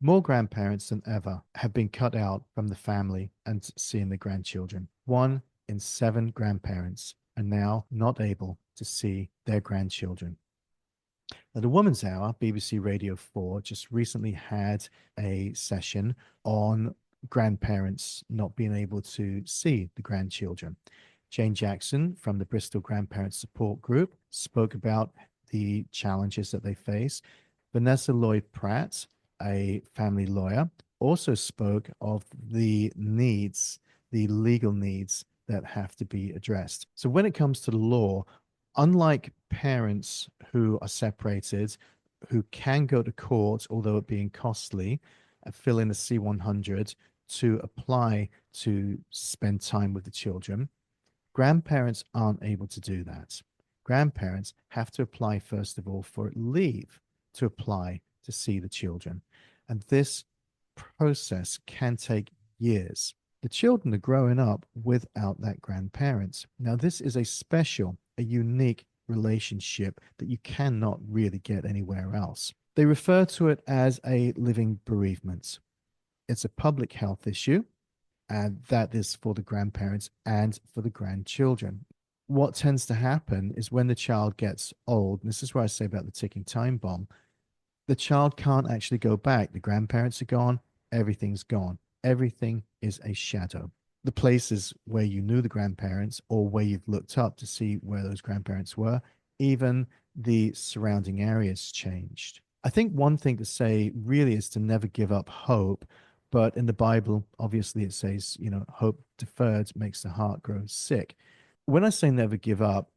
More grandparents than ever have been cut out from the family and seeing the grandchildren. 1 in 7 grandparents are now not able to see their grandchildren. Now, the Woman's Hour, BBC Radio 4, just recently had a session on grandparents not being able to see the grandchildren. Jane Jackson from the Bristol Grandparent Support Group spoke about the challenges that they face. Vanessa Lloyd Pratt, a family lawyer, also spoke of the needs, the legal needs that have to be addressed. So when it comes to the law, unlike parents who are separated, who can go to court, although it being costly, fill in a C-100 to apply to spend time with the children, grandparents aren't able to do that. Grandparents have to apply, first of all, for leave to apply to see the children. And this process can take years. The children are growing up without that grandparents. Now, this is a unique relationship that you cannot really get anywhere else. They refer to it as a living bereavement. It's a public health issue, and that is for the grandparents and for the grandchildren. What tends to happen is when the child gets old, and this is where I say about the ticking time bomb, the child can't actually go back. The grandparents are gone, everything's gone. Everything is a shadow. The places where you knew the grandparents or where you've looked up to see where those grandparents were, even the surrounding areas changed. I think one thing to say really is to never give up hope. But in the Bible, obviously, it says, hope deferred makes the heart grow sick. When I say never give up,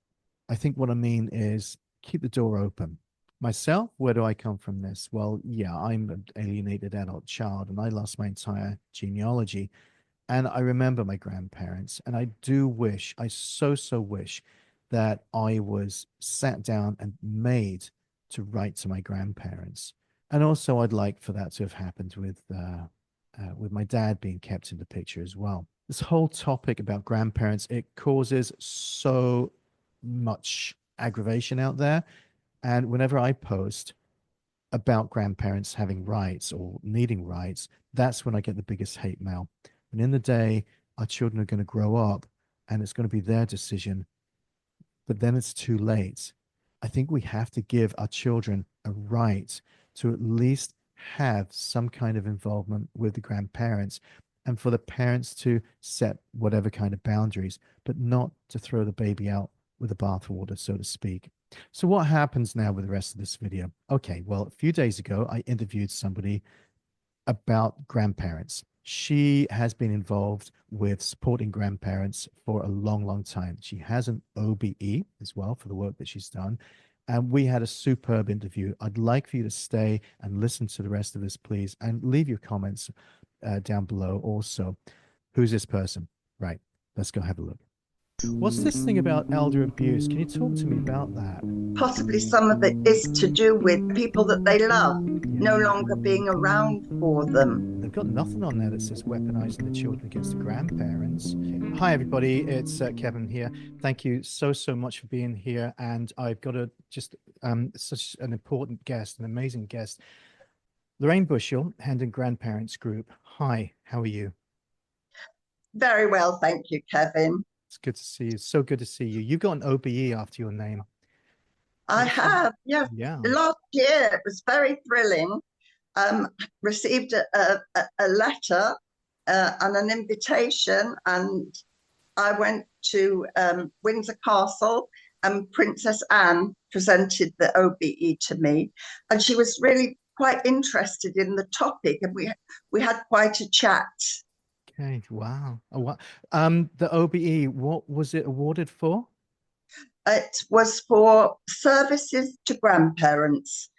I think what I mean is keep the door open. Myself, where do I come from this? Well, yeah, I'm an alienated adult child and I lost my entire genealogy. And I remember my grandparents. And I do wish, I so wish that I was sat down and made to write to my grandparents. And also, I'd like for that to have happened with my dad being kept in the picture as well. This whole topic about grandparents, it causes so much aggravation out there. And whenever I post about grandparents having rights or needing rights, that's when I get the biggest hate mail. And in the day, our children are going to grow up and it's going to be their decision, but then it's too late. I think we have to give our children a right to at least have some kind of involvement with the grandparents and for the parents to set whatever kind of boundaries, but not to throw the baby out with the bathwater, so to speak. So what happens now with the rest of this video? Okay, well, a few days ago, I interviewed somebody about grandparents. She has been involved with supporting grandparents for a long time. She has an OBE as well for the work that she's done. And we had a superb interview. I'd like for you to stay and listen to the rest of this, please, and leave your comments down below also. Who's this person? Right, let's go have a look. What's this thing about elder abuse? Can you talk to me about that? Possibly some of it is to do with people that they love no Yeah. longer being around for them. They've got nothing on there that says weaponizing the children against the grandparents. Hi, everybody. It's Kevin here. Thank you so much for being here. And I've got such an important guest, an amazing guest. Lorraine Bushell, Hendon Grandparents Group. Hi, how are you? Very well, thank you, Kevin. It's good to see you. So good to see you. You've got an OBE after your name. I have, yes. Yeah. Last year, it was very thrilling. Received a letter and an invitation, and I went to Windsor Castle, and Princess Anne presented the OBE to me, and she was really quite interested in the topic, and we had quite a chat. Okay. Wow. Oh, wow. The OBE, what was it awarded for? It was for services to grandparents,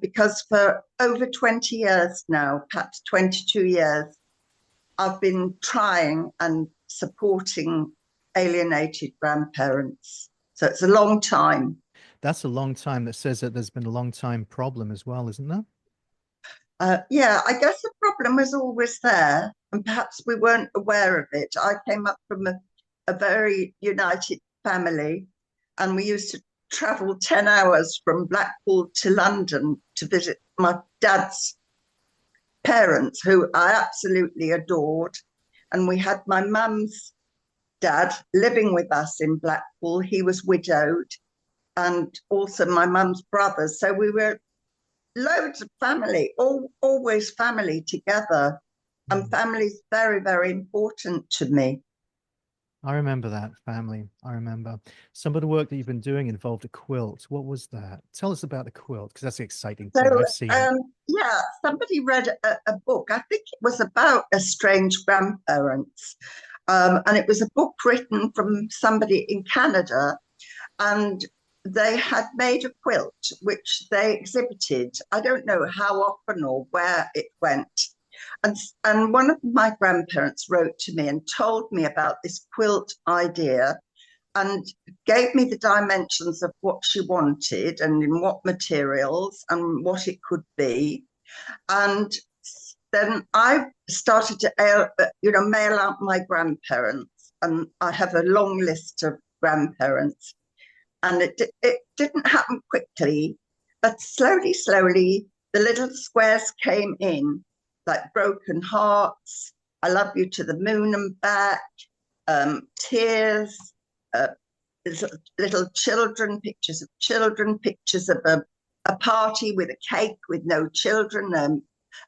because for over 20 years now, perhaps 22 years, I've been trying and supporting alienated grandparents. So it's a long time. That's a long time. That says that there's been a long time problem as well, isn't there? Yeah, I guess the problem was always there, and perhaps we weren't aware of it. I came up from a very united family, and we used to travel 10 hours from Blackpool to London to visit my dad's parents who I absolutely adored. And we had my mum's dad living with us in Blackpool. He was widowed, and also my mum's brothers. So we were loads of family, always family together. And family's very, very important to me. I remember that family. I remember some of the work that you've been doing involved a quilt. What was that? Tell us about the quilt, because that's exciting too. So, I've seen it. yeah, somebody read a book. I think it was about estranged grandparents. And it was a book written from somebody in Canada. And they had made a quilt, which they exhibited. I don't know how often or where it went. And one of my grandparents wrote to me and told me about this quilt idea and gave me the dimensions of what she wanted and in what materials and what it could be. And then I started to, mail out my grandparents, and I have a long list of grandparents. And it didn't happen quickly, but slowly, the little squares came in, like broken hearts, I love you to the moon and back, tears, little children, pictures of a party with a cake with no children,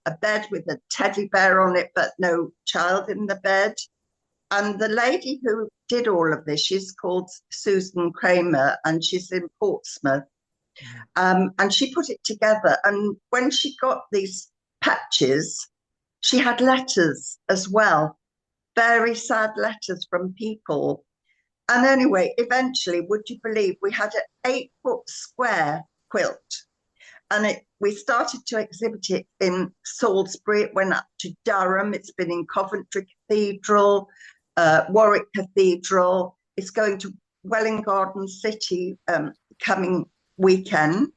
a bed with a teddy bear on it, but no child in the bed. And the lady who did all of this, she's called Susan Cramer, and she's in Portsmouth. And she put it together. And when she got these patches, she had letters as well, very sad letters from people. And anyway, eventually, would you believe, we had an 8-foot square quilt. And we started to exhibit it in Salisbury. It went up to Durham. It's been in Coventry Cathedral, Warwick Cathedral. It's going to Welwyn Garden City coming weekend.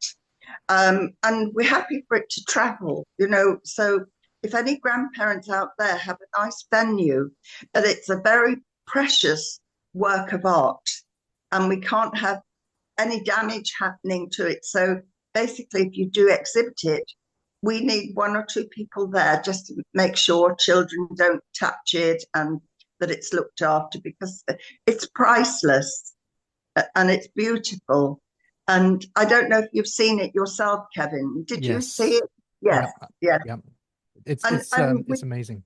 And we're happy for it to travel, So if any grandparents out there have a nice venue, but it's a very precious work of art, and we can't have any damage happening to it. So basically, if you do exhibit it, we need 1 or 2 people there just to make sure children don't touch it and that it's looked after, because it's priceless and it's beautiful. And I don't know if you've seen it yourself, Kevin. Did you see it? Yes. Yeah. It's amazing.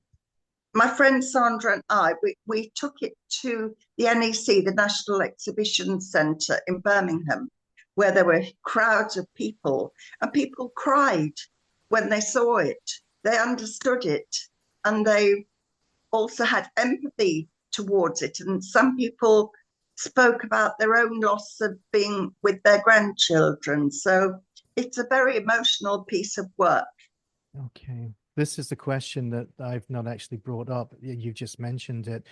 My friend Sandra and I, we took it to the NEC, the National Exhibition Centre in Birmingham, where there were crowds of people, and people cried when they saw it. They understood it, and they also had empathy towards it. And some people spoke about their own loss of being with their grandchildren. So it's a very emotional piece of work. Okay. This is the question that I've not actually brought up. You just mentioned it.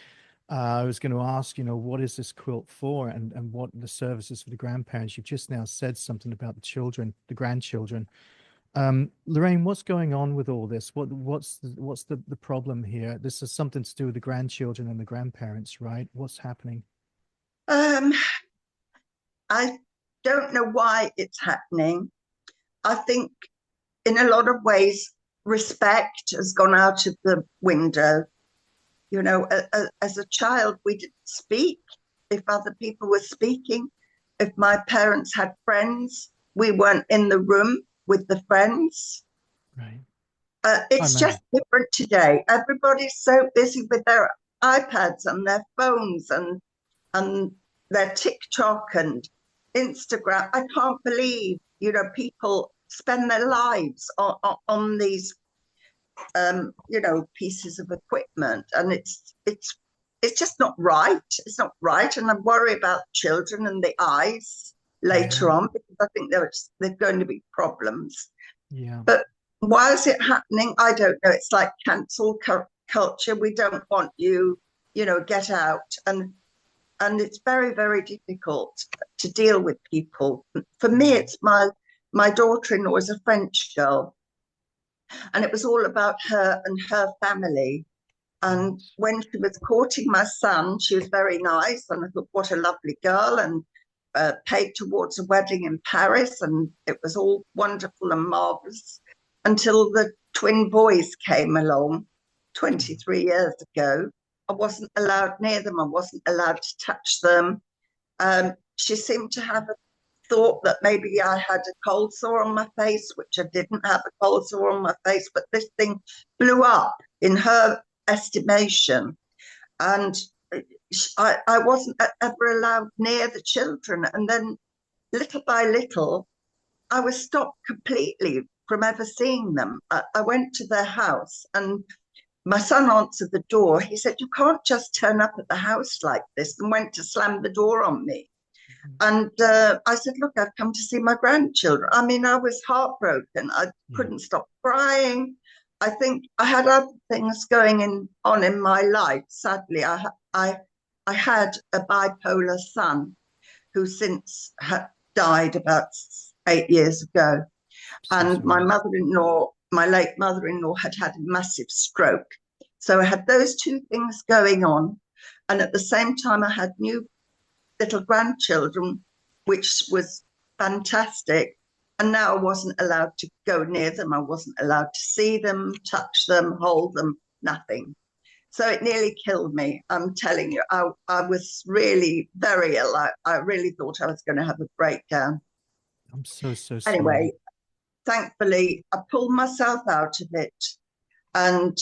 I was going to ask, what is this quilt for, and what are the services for the grandparents? You've just now said something about the children, the grandchildren. Lorraine, what's going on with all this? What's the problem here? This is something to do with the grandchildren and the grandparents, right? What's happening? I don't know why it's happening. I think in a lot of ways, respect has gone out of the window. As a child, we didn't speak if other people were speaking. If my parents had friends, we weren't in the room with the friends. Right. It's just different today. Everybody's so busy with their iPads and their phones and their TikTok and Instagram. I can't believe, people spend their lives on these pieces of equipment, and it's just not right. It's not right, and I worry about children and the eyes later on, because I think there's going to be problems. Yeah. But why is it happening? I don't know. It's like cancel culture. We don't want you, get out, and it's very, very difficult to deal with people. For me, it's my daughter-in-law is a French girl, and it was all about her and her family. And when she was courting my son, she was very nice, and I thought, what a lovely girl, and paid towards a wedding in Paris, and it was all wonderful and marvelous. until the twin boys came along 23 years ago. I wasn't allowed near them. I wasn't allowed to touch them. She seemed to have a thought that maybe I had a cold sore on my face, which I didn't have a cold sore on my face, but this thing blew up in her estimation. And I wasn't ever allowed near the children. And then little by little, I was stopped completely from ever seeing them. I went to their house and my son answered the door. He said, "You can't just turn up at the house like this," and went to slam the door on me. And I said, "Look, I've come to see my grandchildren." I mean, I was heartbroken. I couldn't stop crying. I think I had other things going on in my life. Sadly, I had a bipolar son who since died about 8 years ago. And my mother-in-law, my late mother-in-law, had a massive stroke. So I had those two things going on. And at the same time, I had new little grandchildren, which was fantastic. And now I wasn't allowed to go near them. I wasn't allowed to see them, touch them, hold them, nothing. So it nearly killed me. I'm telling you, I was really very ill. I really thought I was going to have a breakdown. I'm so sorry. Anyway, thankfully, I pulled myself out of it. And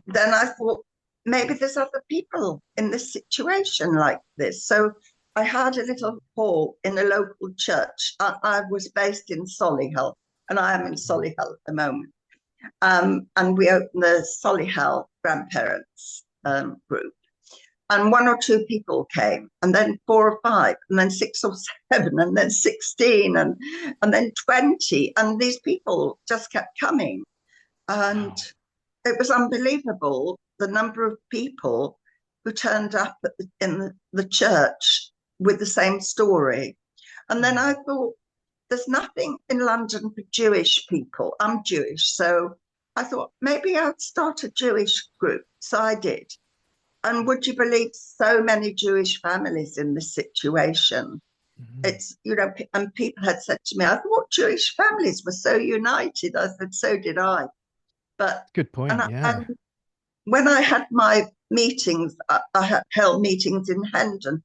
then I thought, maybe there's other people in this situation like this. So I had a little hall in a local church. I was based in Solihull, and I am in Solihull at the moment. And we opened the Solihull Grandparents group. And 1 or 2 people came, and then 4 or 5, and then 6 or 7, and then 16, and then 20. And these people just kept coming. And it was unbelievable, the number of people who turned up in the church with the same story. And then I thought, there's nothing in London for Jewish people. I'm Jewish, so I thought maybe I'd start a Jewish group. So I did. And would you believe so many Jewish families in this situation? It's, and people had said to me, "I thought Jewish families were so united." I said, "So did I." But good point. And when I had my meetings, I had held meetings in Hendon.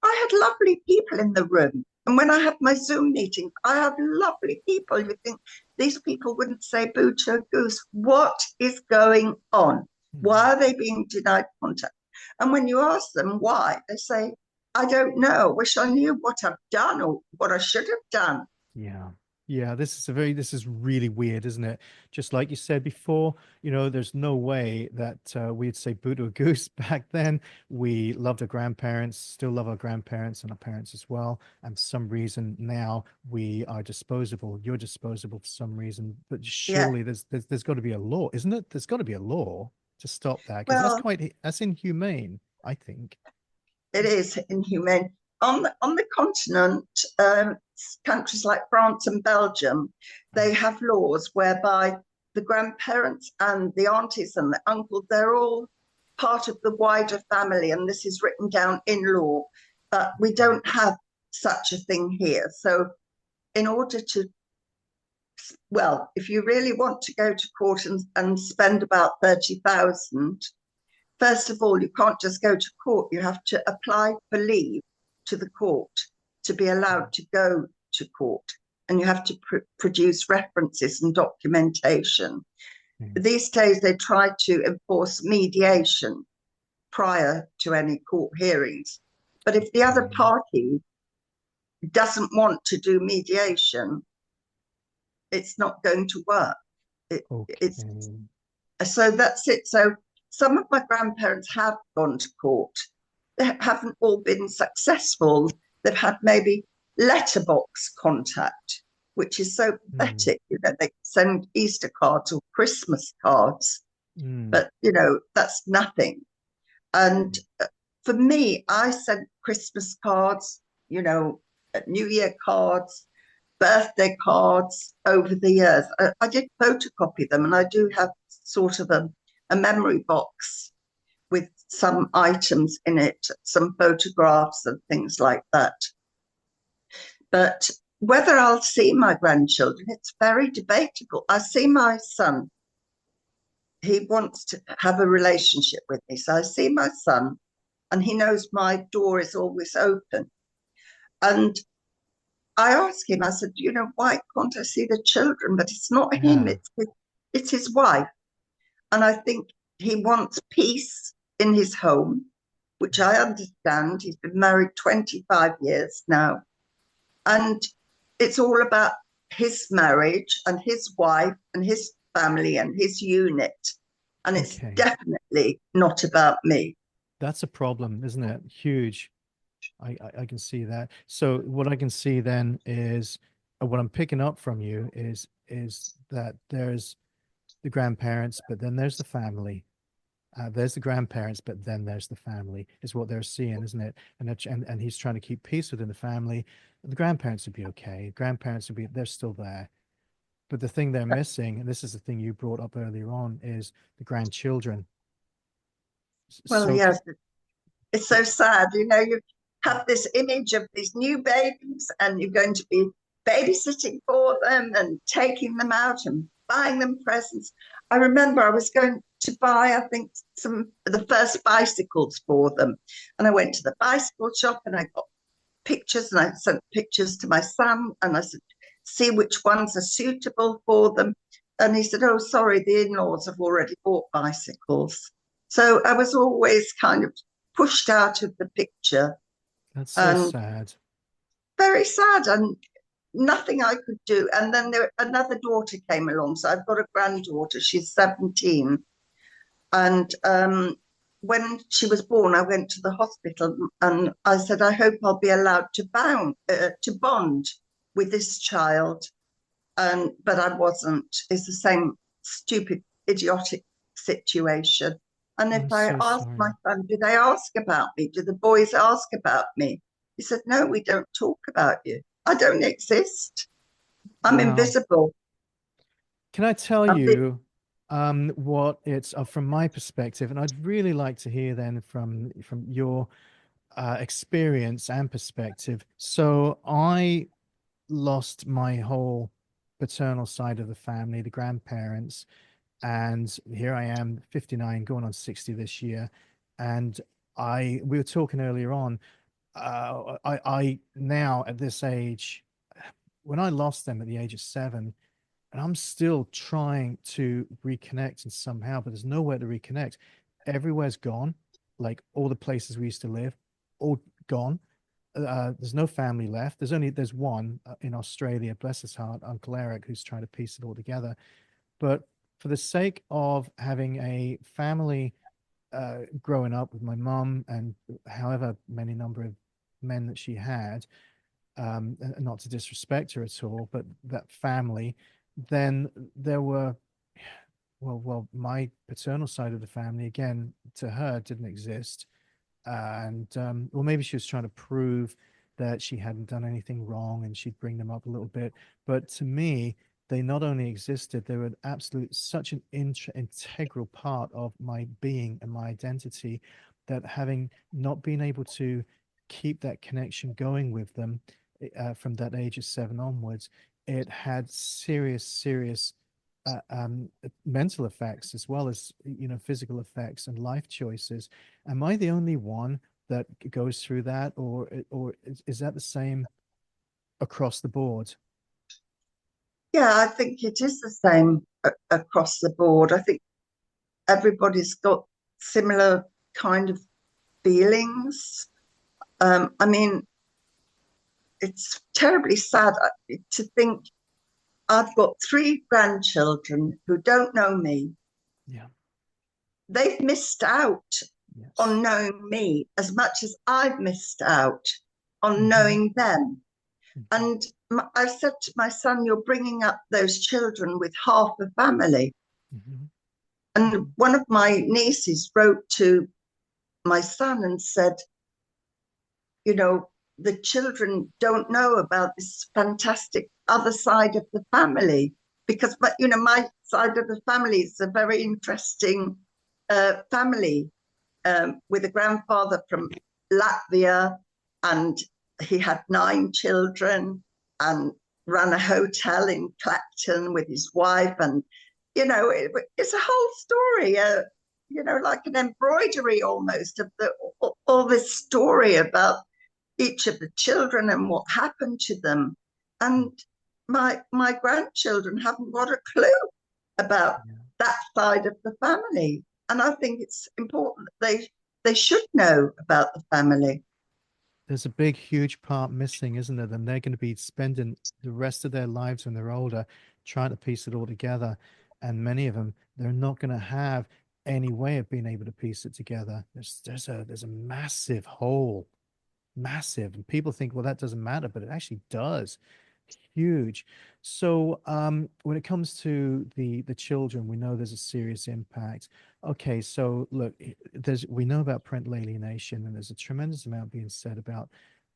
I had lovely people in the room. And when I have my Zoom meetings, I have lovely people. You think these people wouldn't say boo to a goose. What is going on? Why are they being denied contact? And when you ask them why, they say, "I don't know. Wish I knew what I've done or what I should have done." Yeah, this is really weird, isn't it? Just like you said before, there's no way that we'd say boo to a goose back then. We loved our grandparents, still love our grandparents and our parents as well. And for some reason now we are disposable. You're disposable for some reason. But surely there's got to be a law, isn't it? There's got to be a law to stop that, because that's inhumane, I think. It is inhumane. On the continent, countries like France and Belgium, they have laws whereby the grandparents and the aunties and the uncles, they're all part of the wider family, and this is written down in law. But we don't have such a thing here. So in order to, well, if you really want to go to court and spend about 30,000, first of all, you can't just go to court. You have to apply for leave to the court to be allowed to go to court, and you have to produce references and documentation. These days they try to enforce mediation prior to any court hearings, but if the other party doesn't want to do mediation, it's not going to work. So that's it. So some of my grandparents have gone to court. They haven't all been successful. They've had maybe letterbox contact, which is so pathetic. They send Easter cards or Christmas cards, but that's nothing. And for me, I sent Christmas cards, New Year cards, birthday cards over the years. I did photocopy them, and I do have sort of a memory box with some items in it, some photographs and things like that. But whether I'll see my grandchildren, it's very debatable. I see my son. He wants to have a relationship with me. So I see my son, and he knows my door is always open. And I asked him, I said, why can't I see the children? But it's not him, Yeah. it's his wife. And I think he wants peace in his home, which I understand. He's been married 25 years now. And it's all about his marriage and his wife and his family and his unit. And it's Okay. definitely not about me. That's a problem, isn't it? Huge. I can see that. So what I can see then is what I'm picking up from you is that there's the grandparents, but then there's the family. There's the grandparents, but then there's the family, is what they're seeing, isn't it? And he's trying to keep peace within the family. The grandparents would be okay. Grandparents would be, they're still there. But the thing they're missing, and this is the thing you brought up earlier on, is the grandchildren. Well, So, yes, it's so sad. You have this image of these new babies, and you're going to be babysitting for them and taking them out and buying them presents. I remember I was going to buy, I think, some of the first bicycles for them. And I went to the bicycle shop and I got pictures, and I sent pictures to my son, and I said, see which ones are suitable for them. And he said, oh, sorry, the in-laws have already bought bicycles. So I was always kind of pushed out of the picture, that's so and sad. very sad, and nothing I could do. And then another daughter came along. So I've got a granddaughter, she's 17. And when she was born, I went to the hospital and I said, I hope I'll be allowed to bond with this child. But I wasn't. It's the same stupid, idiotic situation. And if I'm I so asked my sorry. son, do they ask about me? Do the boys ask about me? He said, no, we don't talk about you. I don't exist. I'm Wow. invisible. Can I tell I'm you what it's from my perspective, and I'd really like to hear then from your experience and perspective. So I lost my whole paternal side of the family, the grandparents, and here I am, 59, going on 60 this year, and we were talking earlier on. I now at this age, when I lost them at the age of 7, and I'm still trying to reconnect and somehow, but there's nowhere to reconnect. Everywhere's gone, like all the places we used to live, all gone. There's no family left. There's one in Australia, bless his heart, Uncle Eric, who's trying to piece it all together. But for the sake of having a family growing up with my mum and however many number of men that she had, and not to disrespect her at all, but that family, then there were, my paternal side of the family, again, to her, didn't exist. And, well, maybe she was trying to prove that she hadn't done anything wrong and she'd bring them up a little bit. But to me, they not only existed, they were such an integral part of my being and my identity that having not been able to keep that connection going with them from that age of 7 onwards, it had serious mental effects as well as physical effects and life choices. Am I the only one that goes through that, or is that the same across the board? Yeah, I think it is the same across the board. I think everybody's got similar kind of feelings. I mean, it's terribly sad to think I've got 3 grandchildren who don't know me. Yeah. They've missed out Yes. on knowing me as much as I've missed out on Hmm. knowing them. Hmm. And I said to my son, you're bringing up those children with half a family. Hmm. And Hmm. one of my nieces wrote to my son and said, you know, the children don't know about this fantastic other side of the family because, my side of the family is a very interesting family with a grandfather from Latvia, and he had 9 children. and ran a hotel in Clacton with his wife. And, it's a whole story, like an embroidery almost of all this story about each of the children and what happened to them. And my grandchildren haven't got a clue about that side of the family. And I think it's important that they should know about the family. There's a big, huge part missing, isn't there? And they're going to be spending the rest of their lives when they're older trying to piece it all together. And many of them, they're not going to have any way of being able to piece it together. There's a massive hole, massive. And people think, well, that doesn't matter, but it actually does. Huge. So when it comes to the children, we know there's a serious impact. Okay, so look, we know about parental alienation, and there's a tremendous amount being said about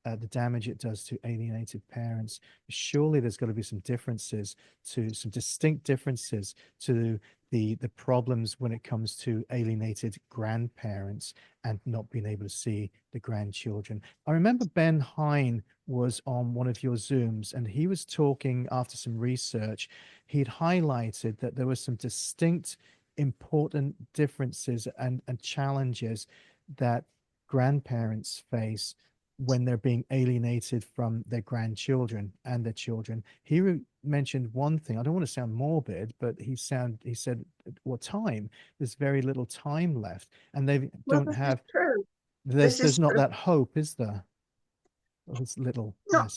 the damage it does to alienated parents. Surely there's got to be some distinct differences to the problems when it comes to alienated grandparents and not being able to see the grandchildren. I remember Ben Hine was on one of your Zooms, and he was talking after some research. He'd highlighted that there were some distinct, important differences and challenges that grandparents face when they're being alienated from their grandchildren and their children. He mentioned one thing. I don't want to sound morbid, but he said, well, time. There's very little time left, and they don't have. True. There's not that hope, is there? There's little. No,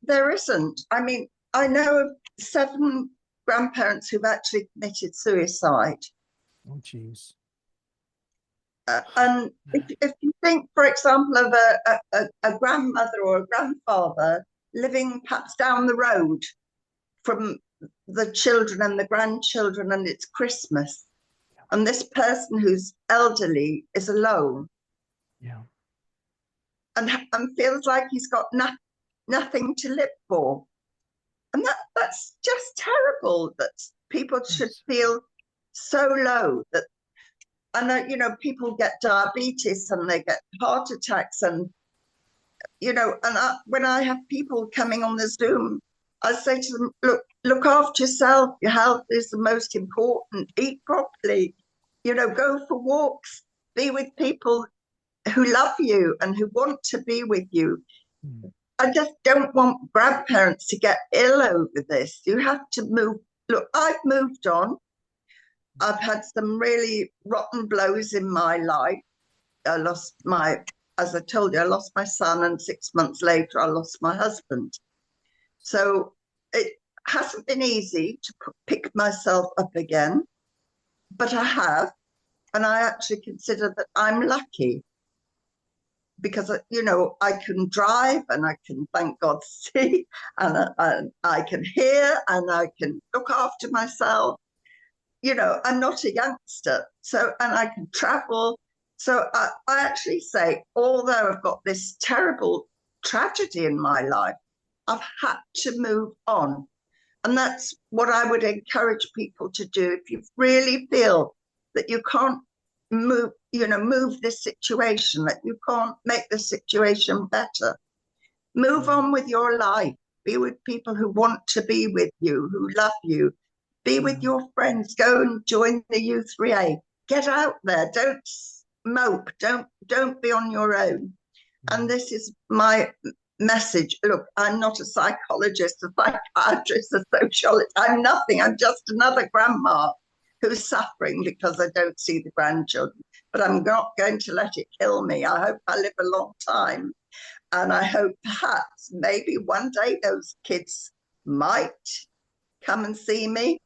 there isn't. I mean, I know of 7 grandparents who've actually committed suicide. Oh, geez. And if you think, for example, of a grandmother or a grandfather living perhaps down the road from the children and the grandchildren, and it's Christmas, and this person who's elderly is alone. Yeah. And feels like he's got nothing to live for. And that's just terrible, that people should feel so low that, and people get diabetes and they get heart attacks, and when I have people coming on the Zoom, I say to them, look after yourself. Your health is the most important. Eat properly, go for walks, be with people who love you and who want to be with you. I just don't want grandparents to get ill over this. You have to move. Look, I've moved on. I've had some really rotten blows in my life. As I told you, I lost my son, and 6 months later, I lost my husband. So it hasn't been easy to pick myself up again, but I have. And I actually consider that I'm lucky, because I can drive, and I can, thank God, see, and I can hear, and I can look after myself. I'm not a youngster, and I can travel. So I actually say, although I've got this terrible tragedy in my life, I've had to move on. And that's what I would encourage people to do. If you really feel that you can't move this situation, that you can't make the situation better, move on with your life. Be with people who want to be with you, who love you. Be with your friends. Go and join the U3A. Get out there. Don't mope. Don't be on your own. And this is my message. Look, I'm not a psychologist, a psychiatrist, a sociologist. I'm nothing. I'm just another grandma who's suffering because I don't see the grandchildren. But I'm not going to let it kill me. I hope I live a long time. And I hope perhaps maybe one day those kids might come and see me.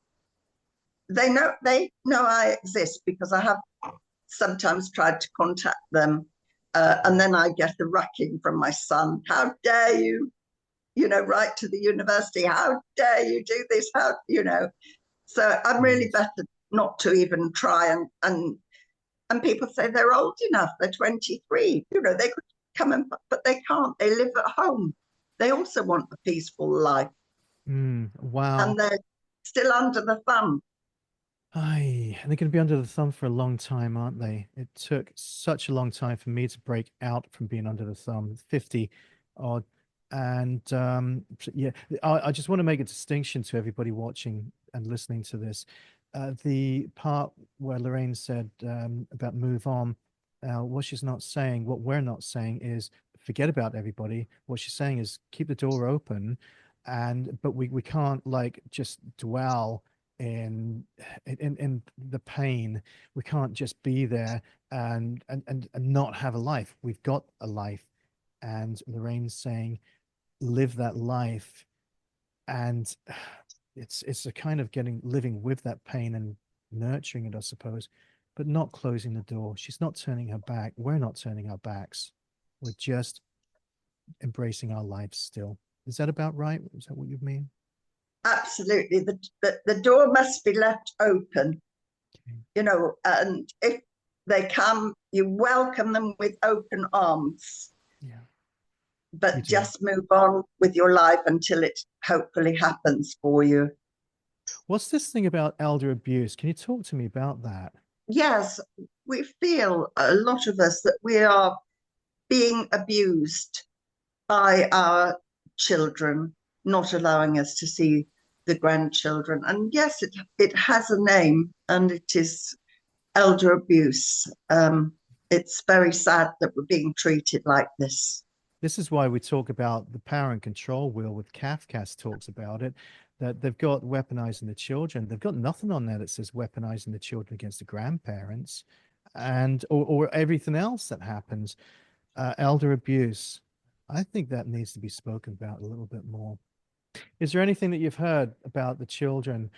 They know I exist, because I have sometimes tried to contact them. And then I get a racking from my son. How dare you, write to the university? How dare you do this? So I'm really better not to even try. And people say they're old enough. They're 23. They could come but they can't. They live at home. They also want a peaceful life. Wow. And they're still under the thumb. And they're going to be under the thumb for a long time, aren't they? It took such a long time for me to break out from being under the thumb. 50 odd And yeah, I just want to make a distinction to everybody watching and listening to this. The part where Lorraine said about move on, what she's not saying, what we're not saying is forget about everybody. What she's saying is keep the door open, and but we can't like just dwell in the pain. We can't just be there and not have a life. We've got a life, and Lorraine's saying live that life, and it's a kind of living with that pain and nurturing it, I suppose, but not closing the door. She's not turning her back. We're not turning our backs. We're just embracing our lives still. Is that about right? Is that what you mean? Absolutely. The door must be left open, Okay. and if they come, you welcome them with open arms, Yeah, you but do. just move on with your life until it hopefully happens for you. What's this thing about elder abuse? Can you talk to me about that? Yes, we feel, a lot of us, that we are being abused by our children, not allowing us to see the grandchildren. And yes, it has a name, and it is elder abuse. It's very sad that we're being treated like this. This is why we talk about the power and control wheel with Kafkas talks about it, that they've got weaponizing the children. They've got nothing on there that says weaponizing the children against the grandparents and or everything else that happens. Elder abuse. I think that needs to be spoken about a little bit more. Is there anything that you've heard about the children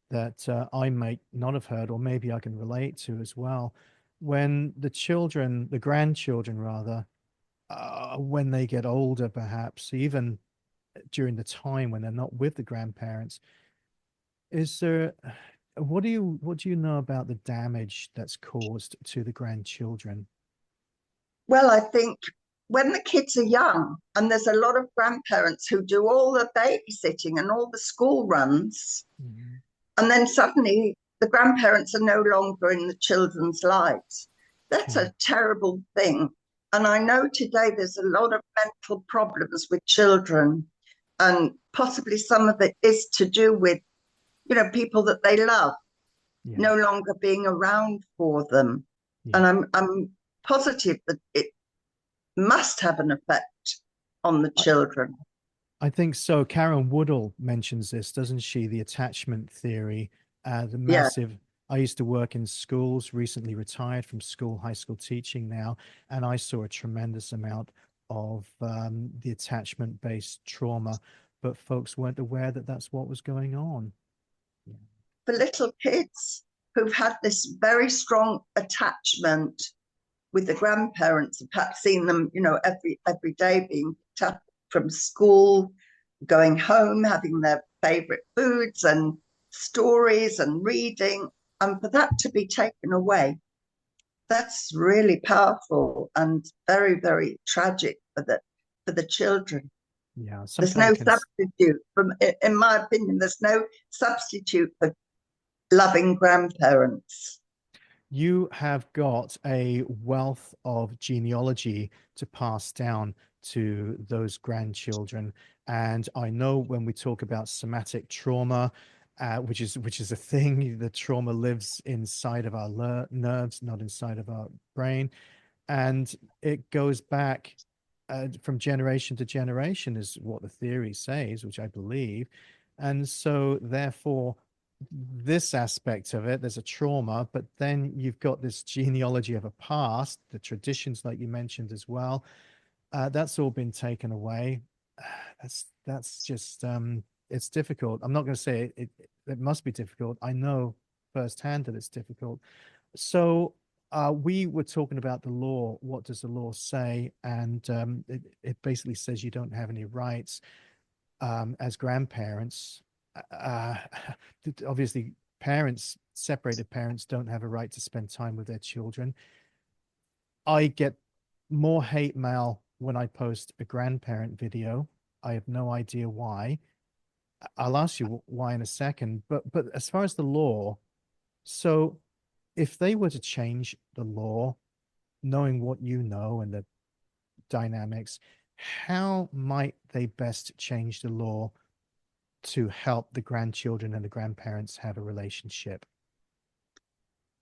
that I might not have heard, or maybe I can relate to as well? When the children, the grandchildren rather, when they get older, perhaps even during the time when they're not with the grandparents, is there what do you know about the damage that's caused to the grandchildren? Well, I think when the kids are young, and there's a lot of grandparents who do all the babysitting and all the school runs, Mhm. and then suddenly the grandparents are no longer in the children's lives. That's Yeah, a terrible thing. And I know today there's a lot of mental problems with children, and possibly some of it is to do with, people that they love yeah, no longer being around for them. yeah. And I'm positive that it must have an effect on the I, children. I think so. Karen Woodall mentions this, doesn't she? The attachment theory, the Yeah, massive. I used to work in schools, recently retired from school, high school teaching now, and I saw a tremendous amount of the attachment-based trauma, but folks weren't aware that that's what was going on. Yeah. for little kids who've had this very strong attachment with the grandparents, and perhaps seen them, every day being picked up from school, going home, having their favorite foods and stories and reading, and for that to be taken away, that's really powerful and very, very tragic for the children. Yeah, There's sometimes no it can. substitute, in my opinion, there's no substitute for loving grandparents. You have got a wealth of genealogy to pass down to those grandchildren. And I know when we talk about somatic trauma, which is a thing, the trauma lives inside of our nerves, not inside of our brain, and it goes back from generation to generation, is what the theory says, which I believe. And so, therefore, this aspect of it, there's a trauma, but then you've got this genealogy of a past, the traditions, like you mentioned as well. That's all been taken away. That's just it's difficult. I'm not going to say it must be difficult. I know firsthand that it's difficult. So we were talking about the law. What does the law say? And it basically says you don't have any rights as grandparents. Uh, obviously, separated parents, don't have a right to spend time with their children. I get more hate mail when I post a grandparent video. I have no idea why. I'll ask you why in a second. But as far as the law, so if they were to change the law, knowing what you know and the dynamics, How might they best change the law to help the grandchildren and the grandparents have a relationship?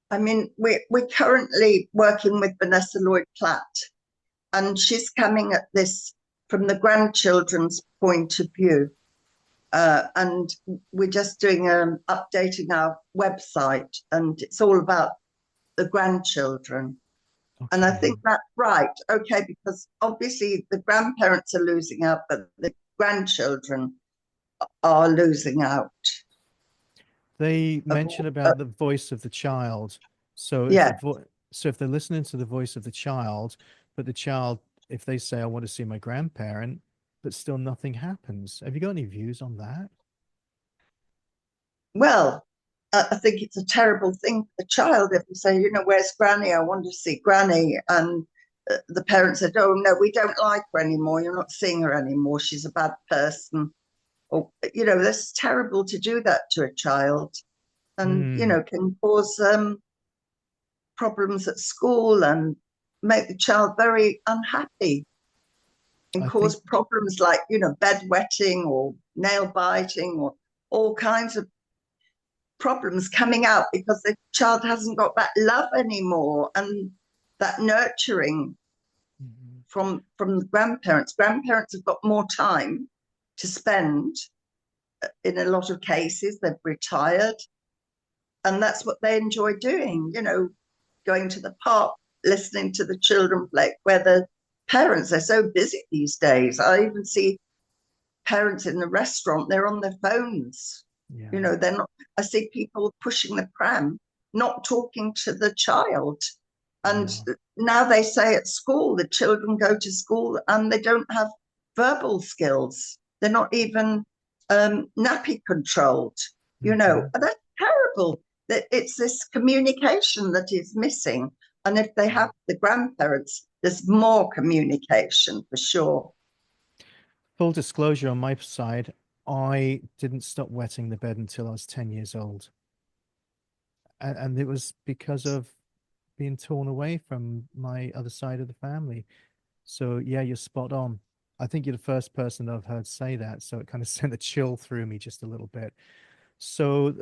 I mean, we're currently working with Vanessa Lloyd Platt, and she's coming at this from the grandchildren's point of view. And we're just doing updating our website, and it's all about the grandchildren. And I think Okay. that's right. Okay, because obviously the grandparents are losing out, but the grandchildren are losing out. They Of mention uh, about the voice of the child. So if yeah, they're listening to the voice of the child, but the child, if they say, I want to see my grandparent, but still nothing happens. Have you got any views on that? well, I think it's a terrible thing for the child if you say, where's Granny? I want to see Granny. And the parents said, oh, no, we don't like her anymore. You're not seeing her anymore. She's a bad person. Or, that's terrible to do that to a child. And, Hmm. can cause problems at school and make the child very unhappy and I think, cause problems like, bedwetting or nail biting or all kinds of problems coming out because the child hasn't got that love anymore and that nurturing Mhm. from the grandparents. Grandparents have got more time to spend in a lot of cases. They've retired, and that's what they enjoy doing. Going to the park, listening to the children play. Where the parents are so busy these days. I even see parents in the restaurant, they're on their phones. Yeah. They're not, I see people pushing the pram, not talking to the child. And Yeah. now they say at school, the children go to school and they don't have verbal skills. They're not even nappy controlled. Hmm. That's terrible. That it's this communication that is missing. And if they have the grandparents, there's more communication for sure. Full disclosure on my side, I didn't stop wetting the bed until I was 10 years old. And it was because of being torn away from my other side of the family. So yeah, you're spot on. I think you're the first person I've heard say that, so it kind of sent a chill through me just a little bit. So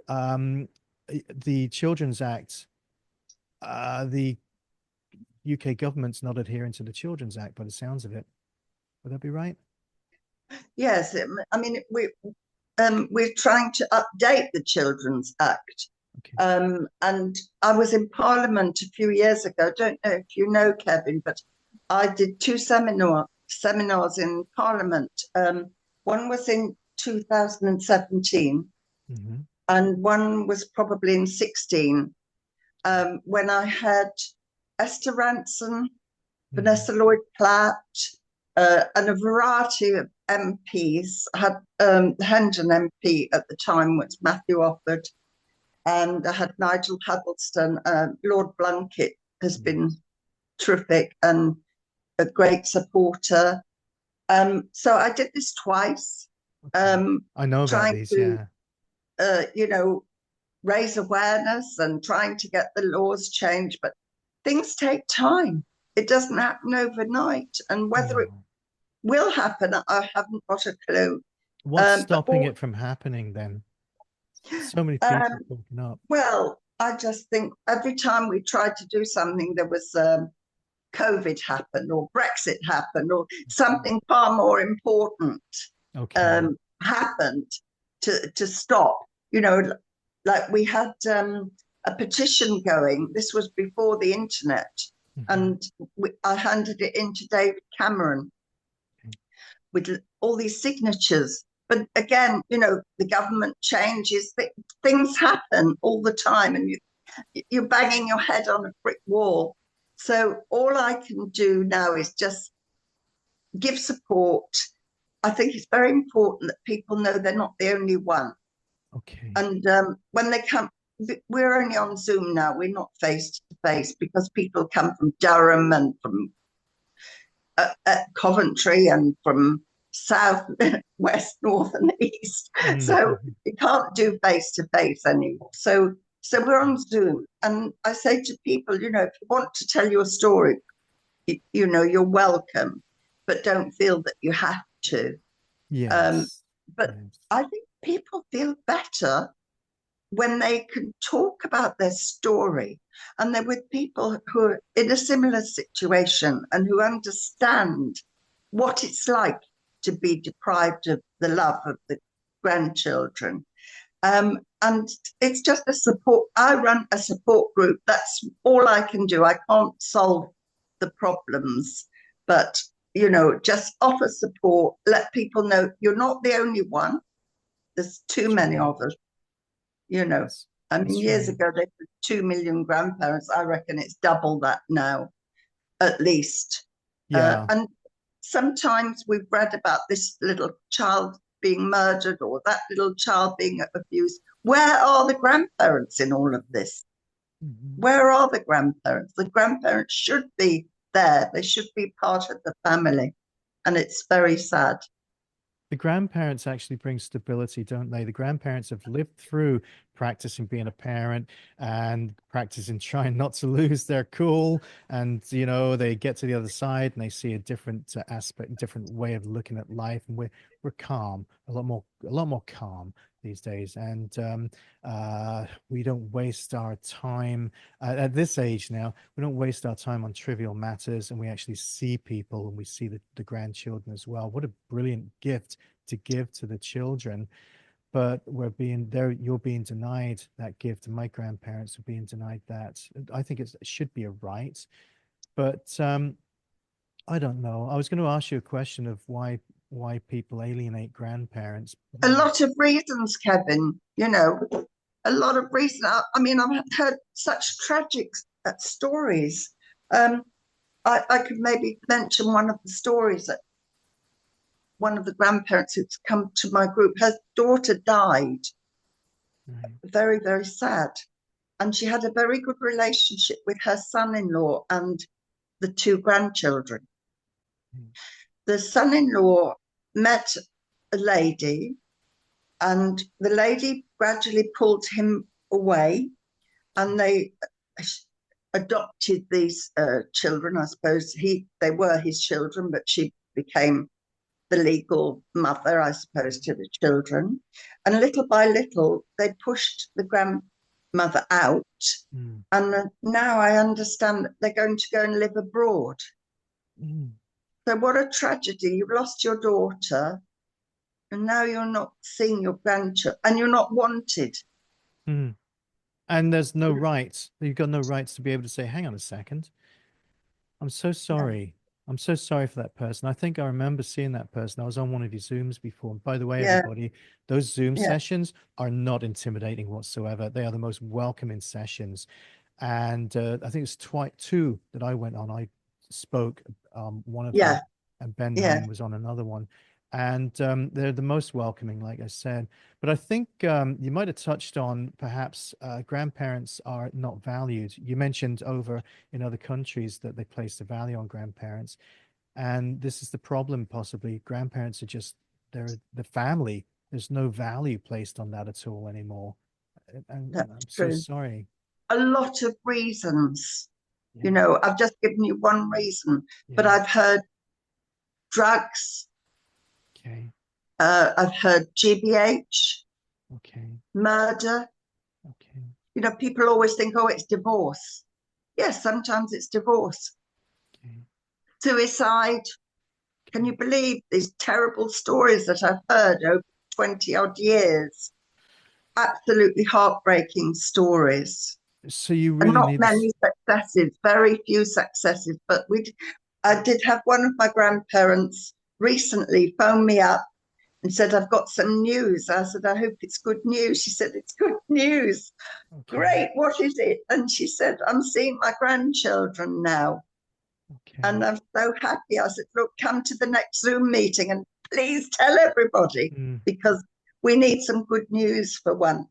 the Children's Act, the UK government's not adhering to the Children's Act by the sounds of it. Would that be right? Yes, I mean we're trying to update the Children's Act, Okay. and I was in Parliament a few years ago. I don't know if you know, Kevin, but I did two seminars in Parliament. One was in 2017, Hmm. and one was probably in 16, when I had Esther Ranson, Hmm. Vanessa Lloyd Platt, and a variety of MPs. I had the Hendon MP at the time was Matthew Offord, and I had Nigel Huddleston. Lord Blunkett has been Yes. terrific and a great supporter. So I did this twice, Okay. um, I know about trying these, to, yeah. uh, you know, raise awareness and trying to get the laws changed. But things take time. It doesn't happen overnight. And whether it No. will happen, I haven't got a clue. What's But stopping it from happening then? So many people um, talking up. well, I just think every time we tried to do something, there was COVID happened or Brexit happened or something far more important Okay. happened to stop. You know, like we had a petition going. This was before the internet, Hmm. and I handed it in to David Cameron Okay. with all these signatures. But again, the government changes, things happen all the time, and you're banging your head on a brick wall. So all I can do now is just give support. I think it's very important that people know they're not the only one. Okay. And when they come, we're only on Zoom now. We're not face to face because people come from Durham and from Coventry and from south, west, north, and east. So Mm-hmm. you can't do face to face anymore. So we're on Zoom, and I say to people, if you want to tell your story, you're welcome. but don't feel that you have to. Um, Yes. but Yes. I think people feel better when they can talk about their story and they're with people who are in a similar situation and who understand what it's like to be deprived of the love of the grandchildren. And it's just a support. I run a support group. That's all I can do. I can't solve the problems, but just offer support, let people know you're not the only one. There's too That's many right. of us, you know. That's I mean, that's years right. ago, they were 2 million grandparents. I reckon it's double that now, at least. Yeah. And sometimes we've read about this little child being murdered or that little child being abused. Where are the grandparents in all of this? Mhm. Where are the grandparents? The grandparents should be there. They should be part of the family. And it's very sad. The grandparents actually bring stability, don't they? The grandparents have lived through practicing being a parent and practicing trying not to lose their cool. And, they get to the other side and they see a different aspect, different way of looking at life. And we're calm, a lot more calm these days. And we don't waste our time at this age now. We don't waste our time on trivial matters, and we actually see people and we see the grandchildren as well. What a brilliant gift to give to the children. But you're being denied that gift, and my grandparents are being denied that. I think it should be a right. But I don't know. I was going to ask you a question of why people alienate grandparents. A lot of reasons, Kevin, a lot of reasons. I mean, I've heard such tragic stories. Um, I could maybe mention one of the stories that one of the grandparents who's come to my group, her daughter died. Right. Very, very sad. And she had a very good relationship with her son-in-law and the two grandchildren. Mm. The son-in-law met a lady, and the lady gradually pulled him away, and they adopted these children. I suppose they were his children, but she became the legal mother, I suppose, to the children. And little by little, they pushed the grandmother out. Mm. And now I understand that they're going to go and live abroad. Mm. So, what a tragedy. You've lost your daughter, and now you're not seeing your grandchild, and you're not wanted. Mm. And there's no rights. You've got no rights to be able to say, hang on a second. I'm so Yeah, sorry. I'm so sorry for that person. I think I remember seeing that person. I was on one of your Zooms before. And by the way, yeah, everybody, those Zoom yeah, sessions are not intimidating whatsoever. They are the most welcoming sessions. And I think it's twice two that I went on. I spoke one of them, yeah, and Ben yeah. Hine was on another one. And they're the most welcoming, like I said. But I think you might have touched on perhaps grandparents are not valued. You mentioned over in other countries that they place the value on grandparents. And this is the problem, possibly. Grandparents are just, they're the family. There's no value placed on that at all anymore. And That's I'm so true. sorry. A lot of reasons. Yeah. I've just given you one reason, but Yeah. I've heard drugs, Okay. I've heard GBH, Okay. murder. Okay. People always think, oh, it's divorce. Yes, sometimes it's divorce. Okay. Suicide. Can you believe these terrible stories that I've heard over 20 odd years? Absolutely heartbreaking stories. So you And really not need this. many successes, very few successes. But I did have one of my grandparents recently phone me up and said, I've got some news. I said, I hope it's good news. She said, it's good news. Okay. Great, what is it? And she said, I'm seeing my grandchildren now. Okay. And I'm so happy. I said, look, come to the next Zoom meeting and please tell everybody Mm. because we need some good news for once.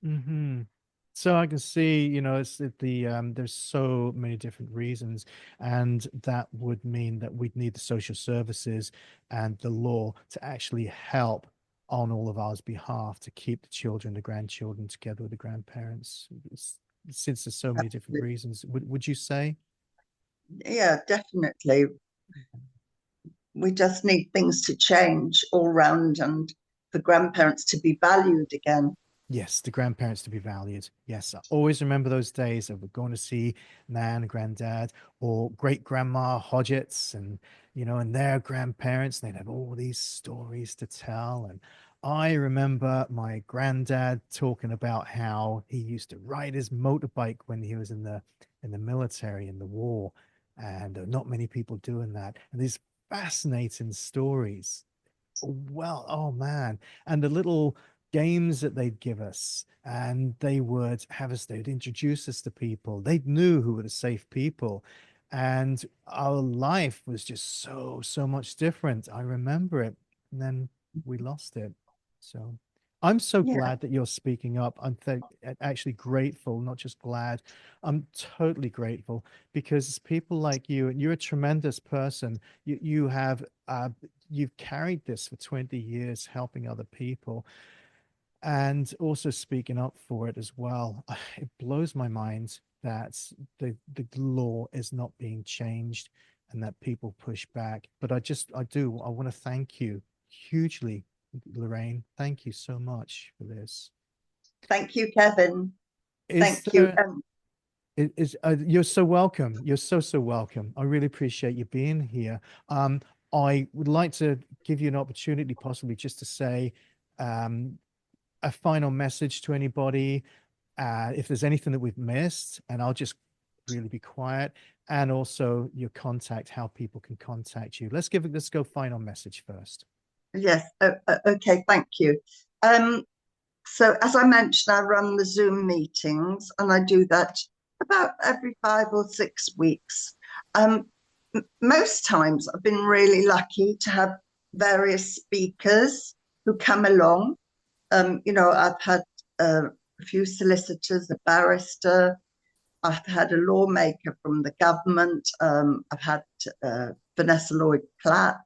Mm-hmm. So I can see, it's there's so many different reasons, and that would mean that we'd need the social services and the law to actually help on all of ours behalf to keep the children, the grandchildren together with the grandparents. Since there's so many different reasons, would you say? Yeah, definitely. we just need things to change all round and for grandparents to be valued again. Yes, the grandparents to be valued. Yes, I always remember those days of going to see Nan and Granddad or great grandma Hodgetts and, and their grandparents. They'd have all these stories to tell. And I remember my granddad talking about how he used to ride his motorbike when he was in the military in the war. And not many people doing that. And these fascinating stories. Well, oh man. And the little games that they'd give us, and they'd introduce us to people. They knew who were the safe people. And our life was just so much different. I remember it. And then we lost it. So I'm so Yeah, glad that you're speaking up. Actually grateful, not just glad. I'm totally grateful because people like you, and you're a tremendous person. You've carried this for 20 years, helping other people and also speaking up for it as well. It blows my mind that the law is not being changed and that people push back. But I want to thank you hugely, Lorraine. Thank you so much for this. thank you, Kevin. Is Thank you. there You're so welcome. You're so welcome. I really appreciate you being here. I would like to give you an opportunity, possibly just to say a final message to anybody, if there's anything that we've missed, and I'll just really be quiet, and also your contact, how people can contact you. Let's go final message first. Yes. Okay. Thank you. So as I mentioned, I run the Zoom meetings, and I do that about every 5 or 6 weeks. Most times I've been really lucky to have various speakers who come along. I've had a few solicitors, a barrister. I've had a lawmaker from the government. I've had Vanessa Lloyd Platt.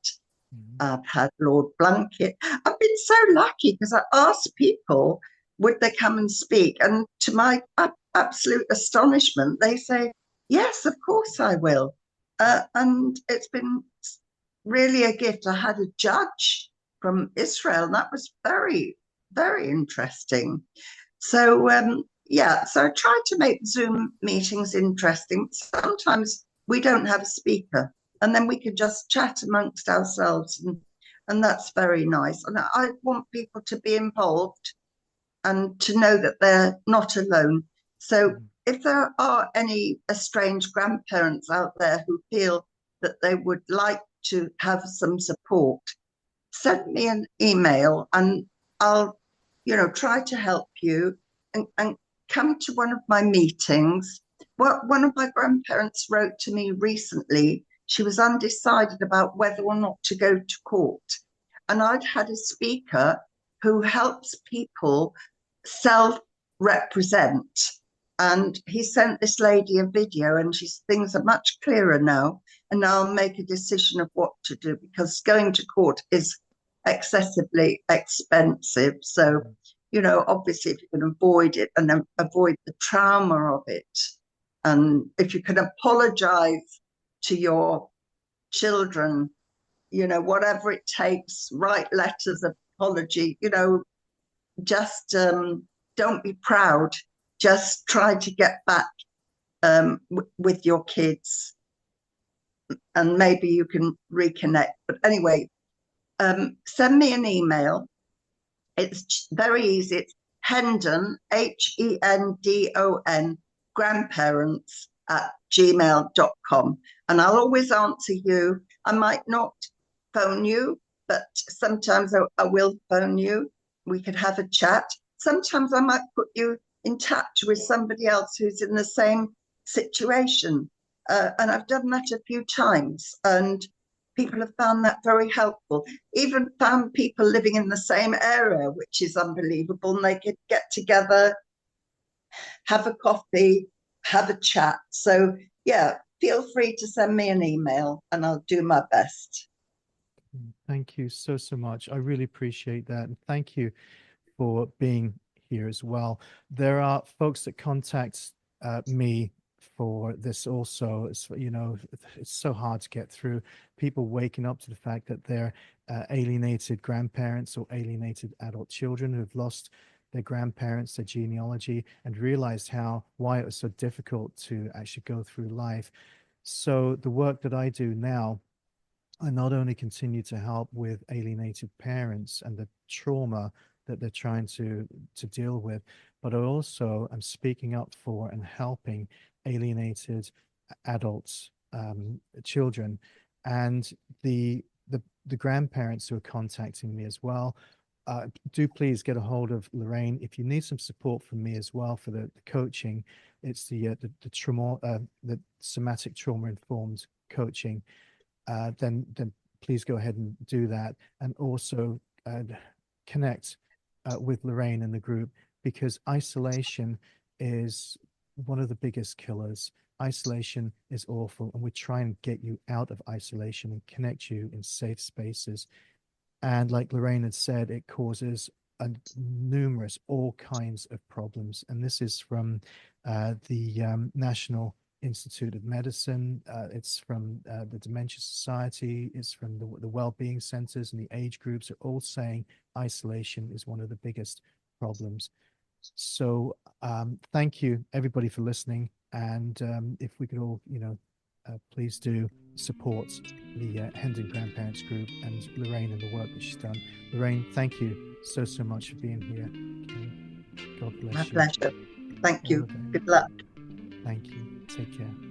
Mhm. I've had Lord Blunkett. I've been so lucky because I asked people, would they come and speak? And to my absolute astonishment, they say, yes, of course I will. And it's been really a gift. I had a judge from Israel, and that was very, very interesting. So, yeah, so I try to make Zoom meetings interesting. Sometimes we don't have a speaker, and then we can just chat amongst ourselves, and that's very nice. And I want people to be involved and to know that they're not alone. So, Mhm. if there are any estranged grandparents out there who feel that they would like to have some support, send me an email and I'll, try to help you and come to one of my meetings. Well, one of my grandparents wrote to me recently. She was undecided about whether or not to go to court. And I'd had a speaker who helps people self represent. And he sent this lady a video, and things are much clearer now. And now I'll make a decision of what to do because going to court is excessively expensive. So, Mhm. obviously, if you can avoid it and then avoid the trauma of it, and if you can apologize to your children, whatever it takes, write letters of apology, just don't be proud. Just try to get back with your kids and maybe you can reconnect. But anyway, send me an email. It's very easy. It's Hendon, Hendon, grandparents at gmail.com. And I'll always answer you. I might not phone you, but sometimes I will phone you. We could have a chat. Sometimes I might put you in touch with somebody else who's in the same situation. And I've done that a few times. And people have found that very helpful. Even found people living in the same area, which is unbelievable. And they could get together, have a coffee, have a chat. So, yeah, feel free to send me an email and I'll do my best. Thank you so much. I really appreciate that. And thank you for being here as well. There are folks that contact me for this also. It's, you know, it's so hard to get through. People waking up to the fact that they're alienated grandparents or alienated adult children who've lost their grandparents, their genealogy, and realized why it was so difficult to actually go through life. So the work that I do now, I not only continue to help with alienated parents and the trauma that they're trying to deal with, but I also am speaking up for and helping alienated adults, children, and the grandparents who are contacting me as well. Do please get a hold of Lorraine if you need some support from me as well for the coaching. It's the trauma, the Somatic Trauma Informed Coaching. Then please go ahead and do that, and also connect with Lorraine and the group, because isolation is one of the biggest killers. Isolation is awful, and we try and get you out of isolation and connect you in safe spaces. And like Lorraine had said, it causes all kinds of problems. And this is from the National Institute of Medicine. It's from the Dementia Society. It's from the well-being centers, and the age groups are all saying isolation is one of the biggest problems. So thank you, everybody, for listening. And if we could all, please do support the Hendon Grandparents Group and Lorraine and the work that she's done. Lorraine, thank you so much for being here. Okay. God bless My you. pleasure. Thank you. Good luck. Thank you. Take care.